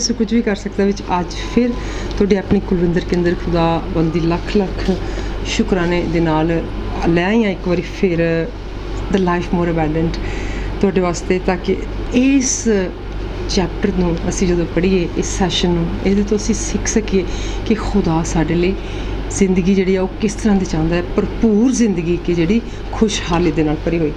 सो कुछ भी कर सकता विच अज फिर तुहाडे अपनी कुलविंदर केंद्र खुदावंद दी लख लख शुकराने दे नाल ले आई हाँ एक बारी फिर द लाइफ मोर अबैंडेंट तुहाडे वास्ते ताकि इस चैप्टर नूं असीं जदों पढ़ीए इस सैशन नूं इहदे तो असीं सीख सकीए कि खुदा साडे लई जिंदगी जिहड़ी आ ओह किस तरह दी चाहुंदा है भरपूर जिंदगी कि जिहड़ी खुशहाली दे नाल भरी होई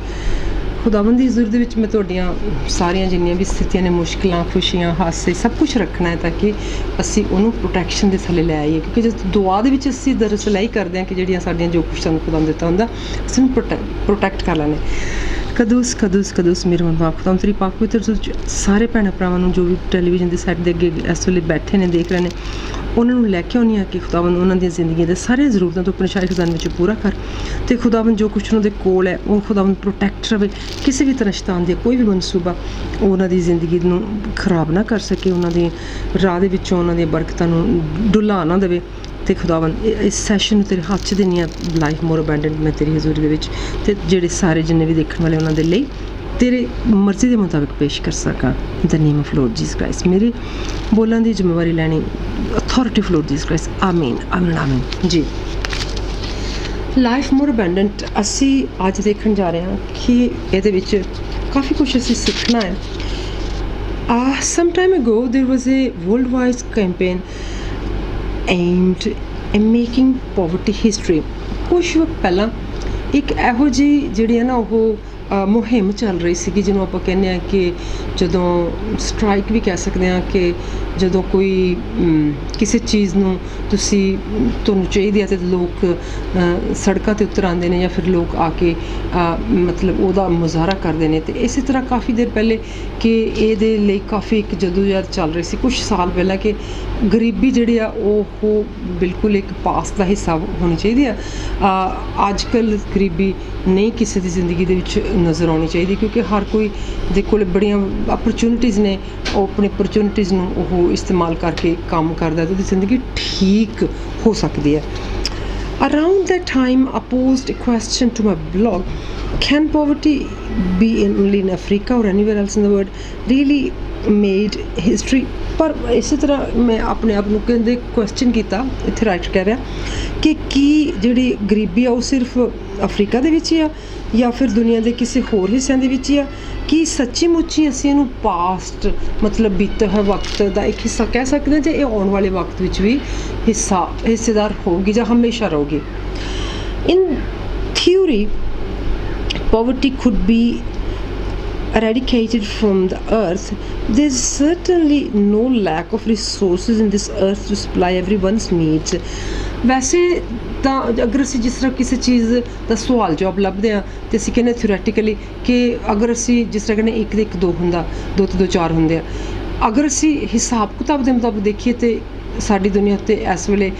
खुदावंद दी हज़ूरी दे विच मैं तुहाडीआं सारियां जिन्नियां भी स्थितियां ने मुश्किलां खुशियां हादसे सब कुछ रखना है ताकि असीं उहनूं प्रोटैक्शन दे थल्ले लै आईए क्योंकि जद दुआ दे विच असीं दरअसल यही करदे हां कि जिहड़ियां साडियां जो कुछ सानूं खुदा ने दित्ता हुंदा असीं उहनूं प्रोटैक्ट कर लैने कदूस कदूस कदूस मेरे बाप खुदा तेरी पाक पवित्र सारे भैन भरावां जो भी टैलीविजन के सैट के अगे इस वेले बैठे ने देख रहे हैं उन्होंने लैके आनी कि खुदावन उन्होंने जिंदगी के सारिया जरूरतों तो अपने शाही खजाने में पूरा कर तो खुदावन जो कुछ उन्होंने कोल है वो खुदावन प्रोटैक्ट रहे किसी भी तरह शैतान दी कोई भी मनसूबा उन्होंने जिंदगी नूं खराब ना कर सके उन्होंने राह दे विचों उन्होंने बरकतां नूं डुला ना देवे तो खुदावन इस सैशन तेरे हाथ च दिनी लाइफ मोर अबैंडेंट मैं तेरी हज़ूरी दे विच ते जेड़े सारे जिन्ने भी देखने वाले उन्होंने लई तेरे मर्जी के मुताबिक पेश कर सका the name of Lord Jesus Christ मेरी बोलने की जिम्मेवारी लैनी authority of Lord Jesus Christ आमीन आमीन आमीन जी लाइफ मोर अबैंडेंट असी अज देखने जा रहे हैं कि ये काफ़ी कुछ असी सीखना है some time ago there was a world wide campaign aimed at making poverty history कुछ वक्त पहला एक ਇਹੋ ਜਿਹੀ ਜਿਹੜੀ ਹੈ ਨਾ ਉਹ ਮੁਹਿੰਮ ਚੱਲ ਰਹੀ ਸੀਗੀ ਜਿਹਨੂੰ ਆਪਾਂ ਕਹਿੰਦੇ ਆ ਕਿ ਜਦੋਂ ਸਟ੍ਰਾਈਕ ਵੀ ਕਹਿ ਸਕਦੇ ਆ ਕਿ ਜਦੋਂ ਕੋਈ ਕਿਸੇ ਚੀਜ਼ ਨੂੰ ਤੁਹਾਨੂੰ ਚਾਹੀਦੀ ਹੈ ਤੇ ਲੋਕ ਸੜਕਾਂ ਤੇ ਉਤਰ ਆਉਂਦੇ ਨੇ ਜਾਂ ਫਿਰ ਲੋਕ ਆ ਕੇ ਮਤਲਬ ਉਹਦਾ ਮੁਜ਼ਾਹਰਾ ਕਰਦੇ ਨੇ ਤੇ ਇਸੇ ਤਰ੍ਹਾਂ ਕਾਫੀ ਦੇਰ ਪਹਿਲੇ ਕਿ ਇਹਦੇ ਲਈ ਕਾਫੀ ਇੱਕ ਜਦੋਜਹਿਦ ਚੱਲ ਰਹੀ ਸੀ ਕੁਝ ਸਾਲ ਪਹਿਲਾਂ ਕਿ ਗਰੀਬੀ ਜਿਹੜੀ ਆ ਉਹ ਬਿਲਕੁਲ ਇੱਕ ਪਾਸ ਦਾ ਹਿੱਸਾ ਹੋਣੀ ਚਾਹੀਦੀ ਆ ਅੱਜ ਕੱਲ੍ਹ ਗਰੀਬੀ नहीं किसी की जिंदगी दे विच नज़र आनी चाहिए क्योंकि हर कोई दे कोल बड़ियां अपॉर्चुनिटीज़ ने वो अपनी अपॉर्चुनिटीज़ नूं वो इस्तेमाल करके काम करदा तो जिंदगी ठीक हो सकती है around that time I posed a question to my blog can poverty be only in Africa or anywhere else in the world really made history पर इस तरह मैं अपने आप को कहते क्वेश्चन किया इत्थे राइटर कह रहा कि की जिहड़ी गरीबी आ वो सिर्फ अफ्रीका दे विच ही आ या फिर दुनिया के किसी होर हिस्सों दे विच ही आ कि सच्ची मुच्ची असीं इहनूं पास्ट मतलब बीते हुए वक्त का एक हिस्सा कह सकते हैं जे ये आने वाले वक्त विच भी हिस्सेदार होगी जां हमेशा रहोगी in theory poverty could be eradicated from the earth there's certainly no lack of resources in this earth to supply everyone's needs वैसे ਤਾਂ ਅਗਰ ਅਸੀਂ ਜਿਸ ਤਰ੍ਹਾਂ ਕਿਸੇ ਚੀਜ਼ ਦਾ ਸਵਾਲ ਜਵਾਬ ਲੱਭਦੇ ਹਾਂ ਤੇ ਅਸੀਂ ਕਹਿੰਦੇ ਥਿਓਰੈਟੀਕਲੀ ਕਿ ਅਗਰ ਅਸੀਂ ਜਿਸ ਤਰ੍ਹਾਂ ਕਹਿੰਦੇ 1 ਤੇ 1 2 ਹੁੰਦਾ 2 ਤੇ 2 4 ਹੁੰਦੇ ਆ ਅਗਰ ਅਸੀਂ ਹਿਸਾਬ ਕਿਤਾਬ ਦੇ ਮੁਤਾਬਕ ਦੇਖੀਏ ਤੇ ਸਾਡੀ ਦੁਨੀਆ ਉੱਤੇ ਇਸ ਵੇਲੇ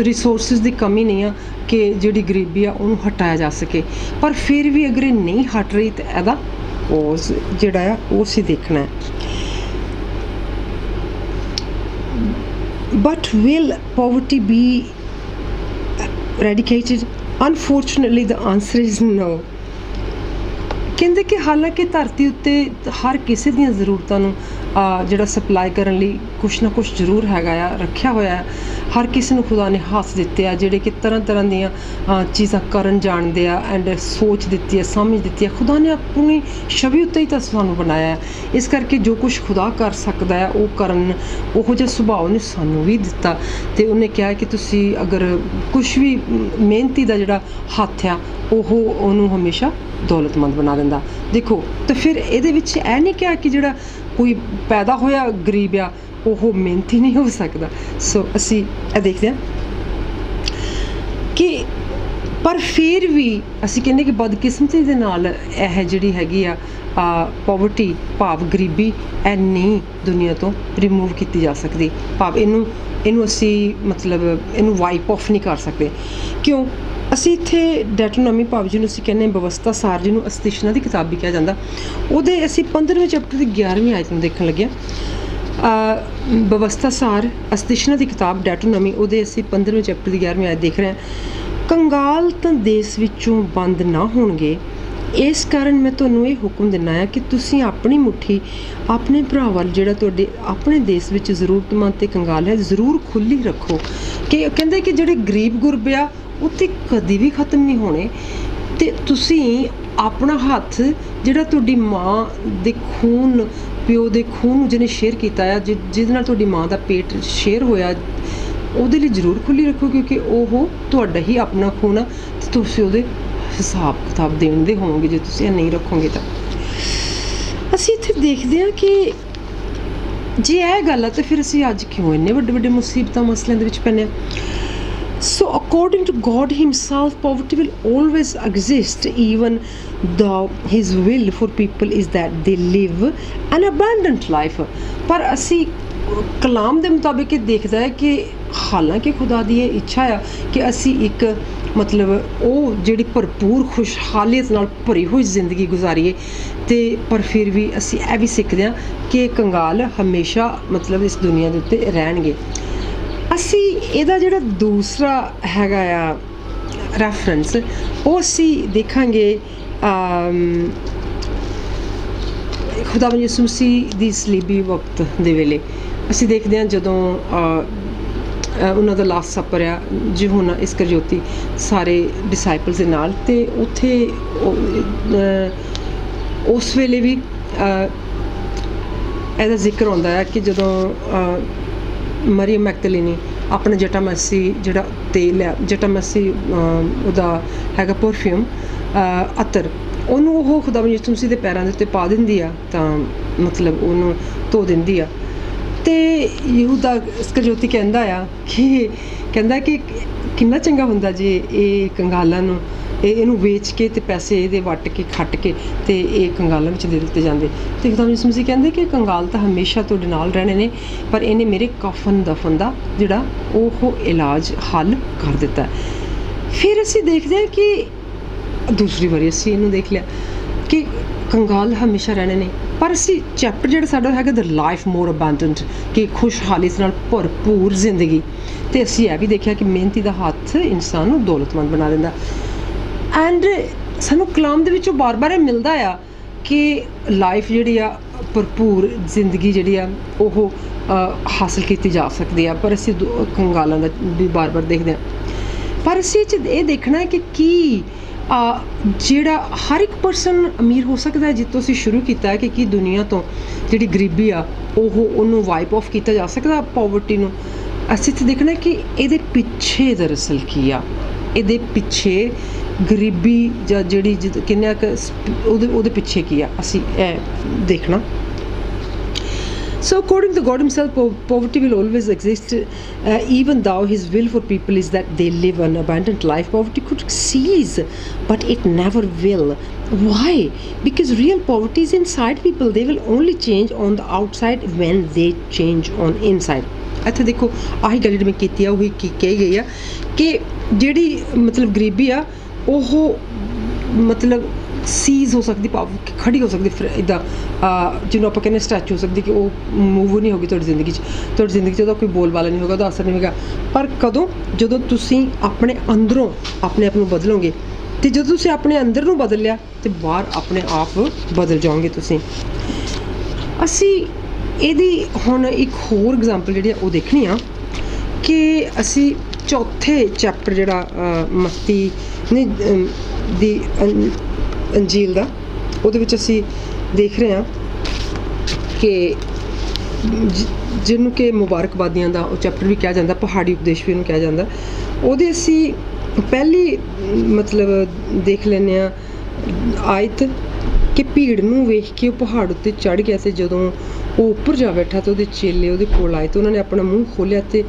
ਰਿਸੋਰਸਿਸ ਦੀ ਕਮੀ ਨਹੀਂ ਆ ਕਿ ਜਿਹੜੀ ਗਰੀਬੀ ਆ ਉਹਨੂੰ ਹਟਾਇਆ ਜਾ ਸਕੇ ਪਰ ਫਿਰ ਵੀ ਅਗਰ ਇਹ ਨਹੀਂ ਹਟ ਰਹੀ ਤਾਂ ਇਹਦਾ ਕੋਜ਼ ਜਿਹੜਾ ਆ ਉਹ ਅਸੀਂ ਦੇਖਣਾ ਹੈ but will poverty be eradicated unfortunately the answer is no ਕਹਿੰਦੇ ਕਿ ਹਾਲਾਂਕਿ ਧਰਤੀ ਉੱਤੇ ਹਰ ਕਿਸੇ ਦੀਆਂ ਜ਼ਰੂਰਤਾਂ ਨੂੰ ਜਿਹੜਾ ਸਪਲਾਈ ਕਰਨ ਲਈ ਕੁਛ ਨਾ ਕੁਛ ਜ਼ਰੂਰ ਹੈਗਾ ਆ ਰੱਖਿਆ ਹੋਇਆ ਹਰ ਕਿਸੇ ਨੂੰ ਖੁਦਾ ਨੇ ਹੱਥ ਦਿੱਤੇ ਆ ਜਿਹੜੇ ਕਿ ਤਰ੍ਹਾਂ ਤਰ੍ਹਾਂ ਦੀਆਂ ਚੀਜ਼ਾਂ ਕਰਨ ਜਾਣਦੇ ਆ ਐਂਡ ਸੋਚ ਦਿੱਤੀ ਹੈ ਸਮਝ ਦਿੱਤੀ ਹੈ ਖੁਦਾ ਨੇ ਆਪਣੀ ਛਵੀ ਉੱਤੇ ਹੀ ਤਾਂ ਸਾਨੂੰ ਬਣਾਇਆ ਹੈ ਇਸ ਕਰਕੇ ਜੋ ਕੁਛ ਖੁਦਾ ਕਰ ਸਕਦਾ ਹੈ ਉਹ ਕਰਨ ਉਹੋ ਜਿਹਾ ਸੁਭਾਅ ਉਹਨੇ ਸਾਨੂੰ ਵੀ ਦਿੱਤਾ ਅਤੇ ਉਹਨੇ ਕਿਹਾ ਕਿ ਤੁਸੀਂ ਅਗਰ ਕੁਛ ਵੀ ਮਿਹਨਤੀ ਦਾ ਜਿਹੜਾ ਹੱਥ ਆ ਉਹਨੂੰ ਹਮੇਸ਼ਾ ਦੌਲਤਮੰਦ ਬਣਾ ਦਿੰਦਾ ਦੇਖੋ ਤਾਂ ਫਿਰ ਇਹਦੇ ਵਿੱਚ ਇਹ ਨਹੀਂ ਕਿਹਾ ਕਿ ਜਿਹੜਾ ਕੋਈ ਪੈਦਾ ਹੋਇਆ ਗਰੀਬ ਆ ਉਹ ਮਿਹਨਤੀ ਨਹੀਂ ਹੋ ਸਕਦਾ ਸੋ ਅਸੀਂ ਇਹ ਦੇਖਦੇ ਹਾਂ ਕਿ ਪਰ ਫਿਰ ਵੀ ਅਸੀਂ ਕਹਿੰਦੇ ਕਿ ਬਦਕਿਸਮਤੀ ਦੇ ਨਾਲ ਇਹ ਜਿਹੜੀ ਹੈਗੀ ਆ ਪੋਵਰਟੀ ਭਾਵ ਗਰੀਬੀ ਇਹ ਨਹੀਂ ਦੁਨੀਆ ਤੋਂ ਰਿਮੂਵ ਕੀਤੀ ਜਾ ਸਕਦੀ ਭਾਵ ਇਹਨੂੰ ਅਸੀਂ ਮਤਲਬ ਇਹਨੂੰ ਵਾਈਪ ਆਫ ਨਹੀਂ ਕਰ ਸਕਦੇ ਕਿਉਂ ਅਸੀਂ ਇੱਥੇ ਡੈਟੋਨੋਮੀ ਭਾਵ ਜਿਹਨੂੰ ਅਸੀਂ ਕਹਿੰਦੇ ਵਿਵਸਥਾ ਸਾਰ ਜਿਹਨੂੰ ਅਸਤਿਸ਼ਨਾ ਦੀ ਕਿਤਾਬ ਵੀ ਕਿਹਾ ਜਾਂਦਾ ਉਹਦੇ ਅਸੀਂ 15ਵੇਂ ਚੈਪਟਰ ਦੀ 11ਵੀਂ ਆਇਤ ਨੂੰ ਦੇਖਣ ਲੱਗੇ ਵਿਵਸਥਾ ਸਾਰ ਅਸਤਿਸ਼ਨਾ ਦੀ ਕਿਤਾਬ ਡੈਟੋਨੋਮੀ ਉਹਦੇ ਅਸੀਂ 15ਵੇਂ ਚੈਪਟਰ ਦੀ 11ਵੀਂ ਆਇਤ ਦੇਖ ਰਹੇ ਹਾਂ ਕੰਗਾਲ ਤਾਂ ਦੇਸ਼ ਵਿੱਚੋਂ ਬੰਦ ਨਾ ਹੋਣਗੇ ਇਸ ਕਾਰਨ ਮੈਂ ਤੁਹਾਨੂੰ ਇਹ ਹੁਕਮ ਦਿੰਦਾ ਆ ਕਿ ਤੁਸੀਂ ਆਪਣੀ ਮੁੱਠੀ ਆਪਣੇ ਭਰਾ ਵੱਲ ਜਿਹੜਾ ਤੁਹਾਡੇ ਆਪਣੇ ਦੇਸ਼ ਵਿੱਚ ਜ਼ਰੂਰਤਮੰਦ ਤੇ ਕੰਗਾਲ ਹੈ ਜ਼ਰੂਰ ਖੁੱਲ੍ਹੀ ਰੱਖੋ। ਕਿ ਕਹਿੰਦੇ ਕਿ ਜਿਹੜੇ ਗਰੀਬ ਗੁਰਬੇ ਆ ਉਹ ਤਾਂ ਕਦੀ ਵੀ ਖਤਮ ਨਹੀਂ ਹੋਣੇ। ਅਤੇ ਤੁਸੀਂ ਆਪਣਾ ਹੱਥ ਜਿਹੜਾ ਤੁਹਾਡੀ ਮਾਂ ਦੇ ਖੂਨ ਪਿਓ ਦੇ ਖੂਨ ਨੂੰ ਜਿਹਨੇ ਸ਼ੇਅਰ ਕੀਤਾ ਆ ਜਿਹਦੇ ਨਾਲ ਤੁਹਾਡੀ ਮਾਂ ਦਾ ਪੇਟ ਸ਼ੇਅਰ ਹੋਇਆ ਉਹਦੇ ਲਈ ਜ਼ਰੂਰ ਖੁੱਲ੍ਹੀ ਰੱਖੋ, ਕਿਉਂਕਿ ਉਹ ਤੁਹਾਡਾ ਹੀ ਆਪਣਾ ਖੂਨ ਆ ਅਤੇ ਤੁਸੀਂ ਉਹਦੇ ਹਿਸਾਬ ਕਿਤਾਬ ਦੇਣ ਦੇ ਹੋਵੋਗੇ ਜੇ ਤੁਸੀਂ ਇਹ ਨਹੀਂ ਰੱਖੋਗੇ ਤਾਂ। ਅਸੀਂ ਇੱਥੇ ਦੇਖਦੇ ਹਾਂ ਕਿ ਜੇ ਇਹ ਗੱਲ ਆ ਤਾਂ ਫਿਰ ਅਸੀਂ ਅੱਜ ਕਿਉਂ ਇੰਨੇ ਵੱਡੇ ਵੱਡੇ ਮੁਸੀਬਤਾਂ ਮਸਲਿਆਂ ਦੇ ਵਿੱਚ ਪੈਂਦੇ ਹਾਂ। So according to God himself, poverty will always exist, even though his will for people is that they live an abundant life। ਪਰ ਅਸੀਂ ਕਲਾਮ ਦੇ ਮੁਤਾਬਿਕ ਇਹ ਦੇਖਦਾ ਹੈ ਕਿ ਹਾਲਾਂਕਿ ਖੁਦਾ ਦੀ ਇਹ ਇੱਛਾ ਆ ਕਿ ਅਸੀਂ ਇੱਕ ਮਤਲਬ ਉਹ ਜਿਹੜੀ ਭਰਪੂਰ ਖੁਸ਼ਹਾਲੀਅਤ ਨਾਲ ਭਰੀ ਹੋਈ ਜ਼ਿੰਦਗੀ ਗੁਜ਼ਾਰੀਏ, ਅਤੇ ਪਰ ਫਿਰ ਵੀ ਅਸੀਂ ਇਹ ਵੀ ਸਿੱਖਦੇ ਹਾਂ ਕਿ ਕੰਗਾਲ ਹਮੇਸ਼ਾ ਮਤਲਬ ਇਸ ਦੁਨੀਆ ਦੇ ਉੱਤੇ ਰਹਿਣਗੇ। ਅਸੀਂ ਇਹਦਾ ਜਿਹੜਾ ਦੂਸਰਾ ਹੈਗਾ ਆ ਰੈਫਰੈਂਸ ਉਹ ਅਸੀਂ ਦੇਖਾਂਗੇ ਖੁਦਾਵੰਦ ਯਿਸੂ ਮਸੀਹ ਦੀ ਸਲੀਬੀ ਵਕਤ ਦੇ ਵੇਲੇ। ਅਸੀਂ ਦੇਖਦੇ ਹਾਂ ਜਦੋਂ ਉਹਨਾਂ ਦਾ ਲਾਸਟ ਸਪਰ ਆ ਯਹੂਨਾ ਇਸਕਰਯੋਤੀ ਸਾਰੇ ਡਿਸਾਈਪਲਸ ਦੇ ਨਾਲ, ਅਤੇ ਉੱਥੇ ਉਸ ਵੇਲੇ ਵੀ ਇਹਦਾ ਜ਼ਿਕਰ ਆਉਂਦਾ ਹੈ ਕਿ ਜਦੋਂ ਮਰੀਅਮ ਮੈਗਦਲੀਨੀ ਆਪਣਾ ਜਟਾਮੈਸੀ ਜਿਹੜਾ ਤੇਲ ਆ ਜਟਾਮੈਸੀ ਉਹਦਾ ਹੈਗਾ ਪਰਫਿਊਮ ਅਤਰ ਉਹਨੂੰ ਉਹ ਖੁਦਾਵੰਦ ਯਿਸੂ ਮਸੀਹ ਦੇ ਪੈਰਾਂ ਦੇ ਉੱਤੇ ਪਾ ਦਿੰਦੀ ਆ, ਤਾਂ ਮਤਲਬ ਉਹਨੂੰ ਧੋ ਦਿੰਦੀ ਆ। ਅਤੇ ਯਹੂਦਾ ਇਸਕਰਯੋਤੀ ਕਹਿੰਦਾ ਕਿ ਕਿੰਨਾ ਚੰਗਾ ਹੁੰਦਾ ਜੇ ਇਹ ਕੰਗਾਲਾਂ ਨੂੰ ਇਹਨੂੰ ਵੇਚ ਕੇ ਅਤੇ ਪੈਸੇ ਇਹਦੇ ਵੱਟ ਕੇ ਖੱਟ ਕੇ ਅਤੇ ਇਹ ਕੰਗਾਲਾਂ ਵਿੱਚ ਦੇ ਦਿੱਤੇ ਜਾਂਦੇ। ਅਤੇ ਖੁਦਾਵੰਦ ਯਿਸੂ ਮਸੀਹ ਕਹਿੰਦੇ ਕਿ ਕੰਗਾਲ ਤਾਂ ਹਮੇਸ਼ਾ ਤੁਹਾਡੇ ਨਾਲ ਰਹਿਣੇ ਨੇ, ਪਰ ਇਹਨੇ ਮੇਰੇ ਕਫਨ ਦਫਨ ਦਾ ਜਿਹੜਾ ਉਹ ਇਲਾਜ ਹੱਲ ਕਰ ਦਿੱਤਾ। ਫਿਰ ਅਸੀਂ ਦੇਖਦੇ ਹਾਂ ਕਿ ਦੂਸਰੀ ਵਾਰੀ ਅਸੀਂ ਇਹਨੂੰ ਦੇਖ ਲਿਆ ਕਿ ਕੰਗਾਲ ਹਮੇਸ਼ਾ ਰਹਿਣੇ ਨੇ, ਪਰ ਅਸੀਂ ਚੈਪਟਰ ਜਿਹੜਾ ਸਾਡਾ ਹੈਗਾ ਦ ਲਾਈਫ ਮੋਰ ਅਬੰਡੈਂਟ ਕਿ ਖੁਸ਼ਹਾਲੀ ਨਾਲ ਭਰਪੂਰ ਜ਼ਿੰਦਗੀ, ਅਤੇ ਅਸੀਂ ਇਹ ਵੀ ਦੇਖਿਆ ਕਿ ਮਿਹਨਤੀ ਦਾ ਹੱਥ ਇਨਸਾਨ ਨੂੰ ਦੌਲਤਮੰਦ ਬਣਾ ਦਿੰਦਾ। ਐਂਡ ਸਾਨੂੰ ਕਲਾਮ ਦੇ ਵਿੱਚੋਂ ਬਾਰ ਇਹ ਮਿਲਦਾ ਆ ਕਿ ਲਾਈਫ ਜਿਹੜੀ ਆ ਭਰਪੂਰ ਜ਼ਿੰਦਗੀ ਜਿਹੜੀ ਆ ਉਹ ਹਾਸਲ ਕੀਤੀ ਜਾ ਸਕਦੀ ਆ, ਪਰ ਅਸੀਂ ਕੰਗਾਲਾਂ ਦਾ ਵੀ ਬਾਰ ਦੇਖਦੇ ਹਾਂ। ਪਰ ਅਸੀਂ ਇਹ ਦੇਖਣਾ ਹੈ ਕਿ ਕੀ ਜਿਹੜਾ ਹਰ ਇੱਕ ਪਰਸਨ ਅਮੀਰ ਹੋ ਸਕਦਾ ਹੈ ਜਿੱਥੋਂ ਅਸੀਂ ਸ਼ੁਰੂ ਕੀਤਾ ਹੈ, ਕਿ ਕੀ ਦੁਨੀਆ ਤੋਂ ਜਿਹੜੀ ਗਰੀਬੀ ਆ ਉਹਨੂੰ ਵਾਈਪ ਆਫ ਕੀਤਾ ਜਾ ਸਕਦਾ ਪਾਵਰਟੀ ਨੂੰ। ਅਸੀਂ ਇੱਥੇ ਦੇਖਣਾ ਕਿ ਇਹਦੇ ਪਿੱਛੇ ਦਰਅਸਲ ਕੀ ਆ, ਇਹਦੇ ਪਿੱਛੇ ਗਰੀਬੀ ਜਾਂ ਜਿਹੜੀ ਕਿੰਨਾ ਕੁ ਉਹਦੇ ਪਿੱਛੇ ਕੀ ਆ ਅਸੀਂ ਇਹ ਦੇਖਣਾ। So according to God himself, poverty will always exist, even though his will for people is that they live an abundant life. Poverty could cease, but it never will. Why? Because real poverty is inside people. They will only change on the outside when they change on inside. ਇੱਥੇ ਦੇਖੋ ਆਹੀ ਗੱਲ ਜਿਹੜੀ ਮੈਂ ਕੀਤੀ ਆ ਉਹੀ ਕਹੀ ਗਈ ਆ ਕਿ ਜਿਹੜੀ ਮਤਲਬ ਗਰੀਬੀ ਆ ਉਹ ਮਤਲਬ ਸੀਜ਼ ਹੋ ਸਕਦੀ, ਖੜੀ ਹੋ ਸਕਦੀ, ਫਿਰ ਇੱਦਾਂ ਜਿਹਨੂੰ ਆਪਾਂ ਕਹਿੰਦੇ ਸਟੈਚੂ ਹੋ ਸਕਦੀ ਕਿ ਉਹ ਮੂਵ ਨਹੀਂ ਹੋਗੀ ਤੁਹਾਡੀ ਜ਼ਿੰਦਗੀ 'ਚ ਉਹਦਾ ਕੋਈ ਬੋਲ ਬਾਲਾ ਨਹੀਂ ਹੋਗਾ, ਉਹਦਾ ਅਸਰ ਨਹੀਂ ਹੋਗਾ। ਪਰ ਕਦੋਂ? ਜਦੋਂ ਤੁਸੀਂ ਆਪਣੇ ਅੰਦਰੋਂ ਆਪਣੇ ਆਪ ਨੂੰ ਬਦਲੋਗੇ, ਅਤੇ ਜਦੋਂ ਤੁਸੀਂ ਆਪਣੇ ਅੰਦਰ ਨੂੰ ਬਦਲ ਲਿਆ ਅਤੇ ਬਾਹਰ ਆਪਣੇ ਆਪ ਬਦਲ ਜਾਓਗੇ ਤੁਸੀਂ। ਅਸੀਂ ਇਹਦੀ ਹੁਣ ਇੱਕ ਹੋਰ ਐਗਜ਼ਾਮਪਲ ਜਿਹੜੀ ਆ ਉਹ ਦੇਖਣੀ ਆ ਕਿ ਅਸੀਂ ਚੌਥੇ ਚੈਪਟਰ ਜਿਹੜਾ ਮੱਤੀ ਦੀ ਅੰਜੀਲ ਦਾ ਉਹਦੇ ਵਿੱਚ ਅਸੀਂ ਦੇਖ ਰਹੇ ਹਾਂ ਕਿ ਜਿਹਨੂੰ ਕਿ ਮੁਬਾਰਕਬਾਦੀਆਂ ਦਾ ਉਹ ਚੈਪਟਰ ਵੀ ਕਿਹਾ ਜਾਂਦਾ, ਪਹਾੜੀ ਉਪਦੇਸ਼ ਵੀ ਉਹਨੂੰ ਕਿਹਾ ਜਾਂਦਾ। ਉਹਦੇ ਅਸੀਂ ਪਹਿਲੀ ਮਤਲਬ ਦੇਖ ਲੈਂਦੇ ਹਾਂ ਆਇਤ ਕਿ ਭੀੜ ਨੂੰ ਵੇਖ ਕੇ ਉਹ ਪਹਾੜ ਉੱਤੇ ਚੜ੍ਹ ਗਿਆ, ਅਤੇ ਜਦੋਂ ਉਹ ਉੱਪਰ ਜਾ ਬੈਠਾ ਤਾਂ ਉਹਦੇ ਚੇਲੇ ਉਹਦੇ ਕੋਲ ਆਏ ਅਤੇ ਉਹਨਾਂ ਨੇ ਆਪਣਾ ਮੂੰਹ ਖੋਲ੍ਹਿਆ ਅਤੇ